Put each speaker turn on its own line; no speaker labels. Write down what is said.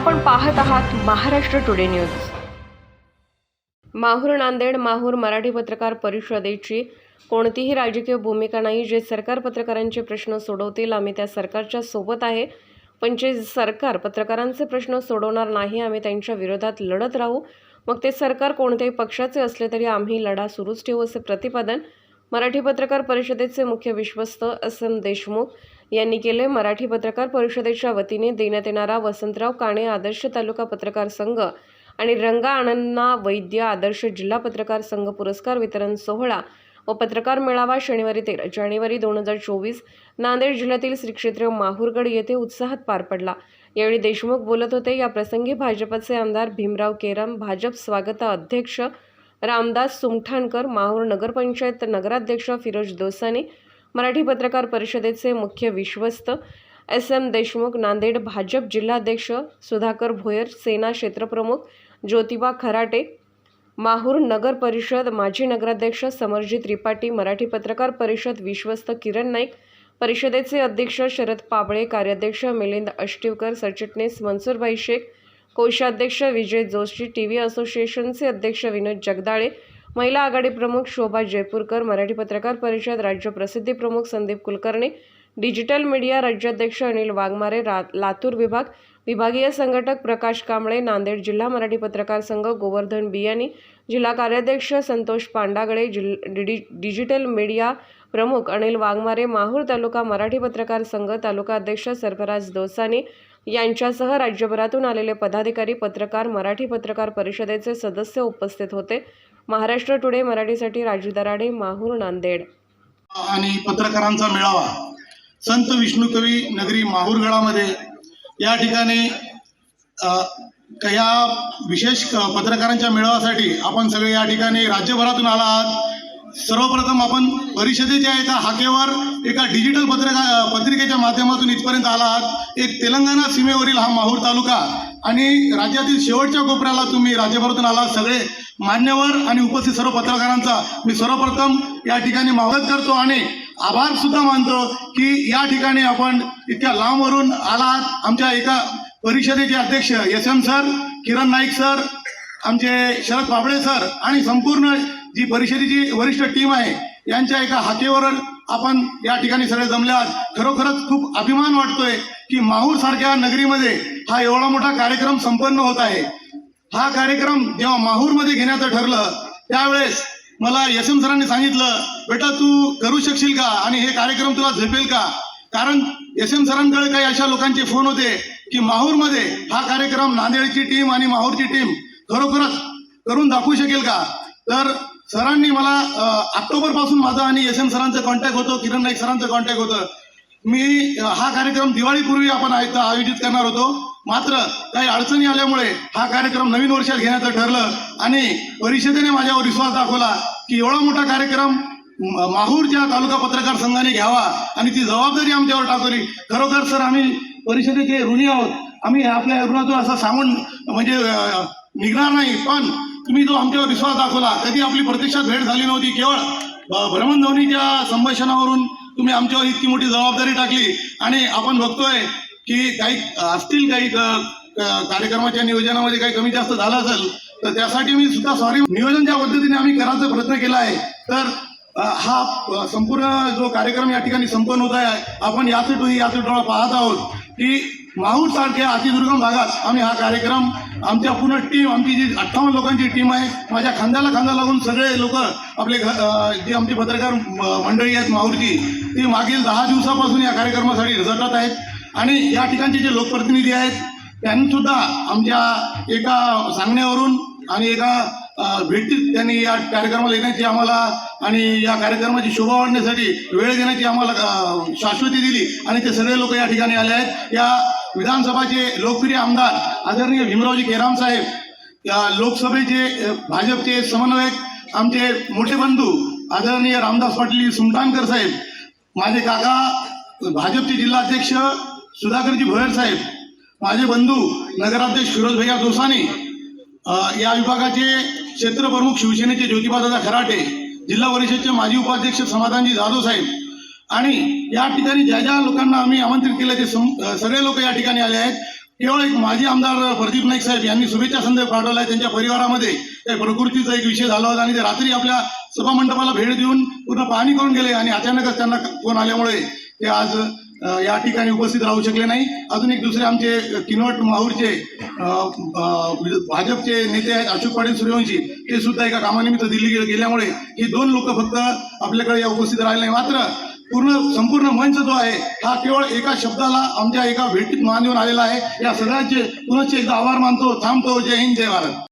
आपण पाहत आहात महाराष्ट्र टुडे न्यूज। माहूर नांदेड माहूर मराठी पत्रकार परिषदेची कोणतीही राजकीय भूमिका नाही। जे सरकार पत्रकारांचे प्रश्न सोडवतील आम्ही त्या सरकारच्या सोबत आहे, पण जे सरकार पत्रकारांचे प्रश्न सोडवणार नाही आम्ही त्यांच्या विरोधात लढत राहू। मग ते सरकार कोणत्याही पक्षाचे असले तरी आम्ही लढा सुरूच ठेवू, असे प्रतिपादन मराठी पत्रकार परिषदेचे मुख्य विश्वस्त SM देशमुख यांनी केले। मराठी पत्रकार परिषदेच्या वतीने देण्यात येणारा वसंतराव काणे आदर्श तालुका पत्रकार संघ आणि रंगा अण्णा वैद्य आदर्श जिल्हा पत्रकार संघ पुरस्कार वितरण सोहळा व पत्रकार मेळावा शनिवारी 13 जानेवारी 2024 नांदेड जिल्ह्यातील श्री क्षेत्र माहूरगड येथे उत्साहात पार पडला। यावेळी देशमुख बोलत होते। या प्रसंगी भाजपचे आमदार भीमराव केरम, भाजप स्वागत अध्यक्ष रामदास सुमठाणकर, माहूर नगरपंचायत नगराध्यक्ष फिरोज दोसानी, मराठी पत्रकार परिषदेचे मुख्य विश्वस्त SM देशमुख, नांदेड भाजप जिल्हाध्यक्ष सुधाकर भोयर, सेना क्षेत्रप्रमुख ज्योतिबा खराटे, माहूर नगर परिषद माजी नगराध्यक्ष समरजित त्रिपाठी, मराठी पत्रकार परिषद विश्वस्त किरण नाईक, परिषदेचे अध्यक्ष शरद पाबळे, कार्याध्यक्ष मिलिंद अष्टीवकर, सरचिटणीस मनसूरभाई शेख, कोषाध्यक्ष विजय जोशी, TV असोसिएशनचे अध्यक्ष विनोद जगदाळे, महिला आघाडी प्रमुख शोभा जयपूरकर, मराठी पत्रकार परिषद राज्य प्रसिद्धी प्रमुख संदीप कुलकर्णी, डिजिटल मीडिया राज्याध्यक्ष अनिल वाघमारे, लातूर विभागीय संघटक प्रकाश कांबळे, नांदेड जिल्हा मराठी पत्रकार संघ गोवर्धन बियानी, जिल्हा कार्याध्यक्ष संतोष पांडागळे, डिजिटल मीडिया प्रमुख अनिल वाघमारे, माहूर तालुका मराठी पत्रकार संघ तालुका अध्यक्ष सरफराज दोसानी यांच्यासह राज्यभरातून आलेले पदाधिकारी, पत्रकार, मराठी पत्रकार परिषदेचे सदस्य उपस्थित होते। महाराष्ट्र टुडे मराठीसाठी राजू दराडे, माहूर, नांदेड।
आणि पत्रकारांचा मेळावा संत विष्णुकवी नगरी माहूरगडामध्ये या ठिकाणी या विशेष पत्रकारांच्या मेळाव्यासाठी आपण सगळे या ठिकाणी राज्यभरातून आला आहात। सर्वप्रथम आपण परिषदेच्या एका हाकेवर एका डिजिटल पत्रिकेच्या माध्यमातून इथपर्यंत आला आहात। एक तेलंगणा सीमेवरील हा माहूर तालुका आणि राज्यातील शेवटच्या कोपऱ्याला तुम्ही राज्यभरातून आला। सगळे मान्यवर आणि उपस्थित सर्व पत्रकारांचा मी सर्वप्रथम या ठिकाणी स्वागत करतो आणि आभार सुद्धा मानतो की या ठिकाणी आपण इतक्या लांबवरून आलात। आमच्या एका परिषदेचे अध्यक्ष SM सर, किरण नाईक सर, आमचे शरद पाबळे सर आणि संपूर्ण जी परिषदेची वरिष्ठ टीम आहे यांच्या एका हाकेवर आपण या ठिकाणी सगळे जमले आहात। खरोखरच खूप अभिमान वाटतोय की माहूर सारख्या नगरीमध्ये हा एवढा मोठा कार्यक्रम संपन्न होत आहे। हा कार्यक्रम जेव्हा माहूरमध्ये घेण्याचं ठरलं त्यावेळेस मला SM सरांनी सांगितलं, बेटा तू करू शकशील का आणि हे कार्यक्रम तुला झेपेल का? कारण SM सरांकडे काही अशा लोकांचे फोन होते की माहूरमध्ये हा कार्यक्रम नांदेडची टीम आणि माहूरची टीम खरोखरच करून दाखवू शकेल का? तर सरांनी मला ऑक्टोबरपासून माझा आणि SM सरांचं कॉन्टॅक्ट होतो, किरण नाईक सरांचं कॉन्टॅक्ट होतं। मी हा कार्यक्रम दिवाळीपूर्वी आपण आयोजित करणार होतो, मात्र काही अडचणी आल्यामुळे हा कार्यक्रम नवीन वर्षात घेण्याचं ठरलं आणि परिषदेने माझ्यावर विश्वास दाखवला की एवढा मोठा कार्यक्रम माहूरच्या तालुका पत्रकार संघाने घ्यावा आणि ती जबाबदारी आमच्यावर टाकली। खरोखर सर आम्ही परिषदेचे ऋणी आहोत। आम्ही आपल्या ऋणातून असं सांगून म्हणजे निघणार नाही, पण तुम्ही जो आमच्यावर विश्वास दाखवला, कधी आपली प्रत्यक्षात भेट झाली नव्हती, केवळ भ्रमणध्वनीच्या संभाषणावरून तुम्ही आमच्यावर इतकी मोठी जबाबदारी टाकली आणि आपण बघतोय की काही असतील काही कार्यक्रमाच्या नियोजनामध्ये काही कमी जास्त झालं असेल तर त्यासाठी मी सुद्धा सॉरी। नियोजन ज्या पद्धतीने आम्ही करायचा प्रयत्न केला आहे तर हा संपूर्ण जो कार्यक्रम या ठिकाणी संपन्न होत आहे, आपण याचेटोळा पाहत आहोत की माहूर सारख्या अतिदुर्गम भागात आम्ही हा कार्यक्रम आमच्या पूर्ण टीम, आमची जी 58 लोकांची टीम आहे, माझ्या खांद्याला खांदा लागून सगळे लोक आपले जे आमची पत्रकार मंडळी आहेत माहूरची, ती मागील 10 दिवसापासून या कार्यक्रमासाठी झटत आहेत आणि या ठिकाणचे जे लोकप्रतिनिधी आहेत त्यांनी सुद्धा आमच्या एका सांगण्यावरून आणि एका भेटीत त्यांनी या कार्यक्रमाला येण्याची आम्हाला आणि या कार्यक्रमाची शोभा वाढण्यासाठी वेळ देण्याची आम्हाला शाश्वती दिली आणि ते सगळे लोक या ठिकाणी आले आहेत। या विधानसभाचे लोकप्रिय आमदार आदरणीय भीमरावजी केराम साहेब, या लोकसभेचे भाजपचे समन्वयक आमचे मोठे बंधू आदरणीय रामदास पाटील सुमठाणकर साहेब, माझे काका भाजपचे जिल्हाध्यक्ष सुधाकरजी भोयर साहेब, माझे बंधू नगराध्यक्ष फिरोज भैया दोसानी, या विभागाचे क्षेत्रप्रमुख शिवसेनेचे ज्योतिबादादा खराटे, जिल्हा परिषदचे माजी उपाध्यक्ष समाधानजी जाधव साहेब आणि या ठिकाणी ज्या ज्या लोकांना आम्ही आमंत्रित केलं ते सगळे लोक या ठिकाणी आले आहेत। केवळ एक माजी आमदार प्रदीप नाईक साहेब यांनी शुभेच्छा संदेश पाठवला आहे. त्यांच्या परिवारामध्ये त्या प्रकृतीचा एक विषय झाला होता आणि ते रात्री आपल्या सभामंडपाला भेट देऊन पूर्ण पाहणी करून गेले आणि अचानकच त्यांना फोन आल्यामुळे ते आज या ठिकाणी उपस्थित राहू शकले नाही. अजून एक दुसरे आमचे किनवट माहूरचे भाजपचे नेते आहेत अशोक पाटील सूर्यवंशी, ते सुद्धा एका कामानिमित्त दिल्ली गेल्यामुळे ही 2 लोक फक्त आपल्याकडे या उपस्थित राहिले नाही. मात्र संपूर्ण मंच जो आहे हा केवळ एका शब्दाला आमच्या एका भेटीत मान देऊन आलेला आहे. या सगळ्यांचे पुनश्च एकदा आभार मानतो, थांबतो. जय हिंद, जय भारत.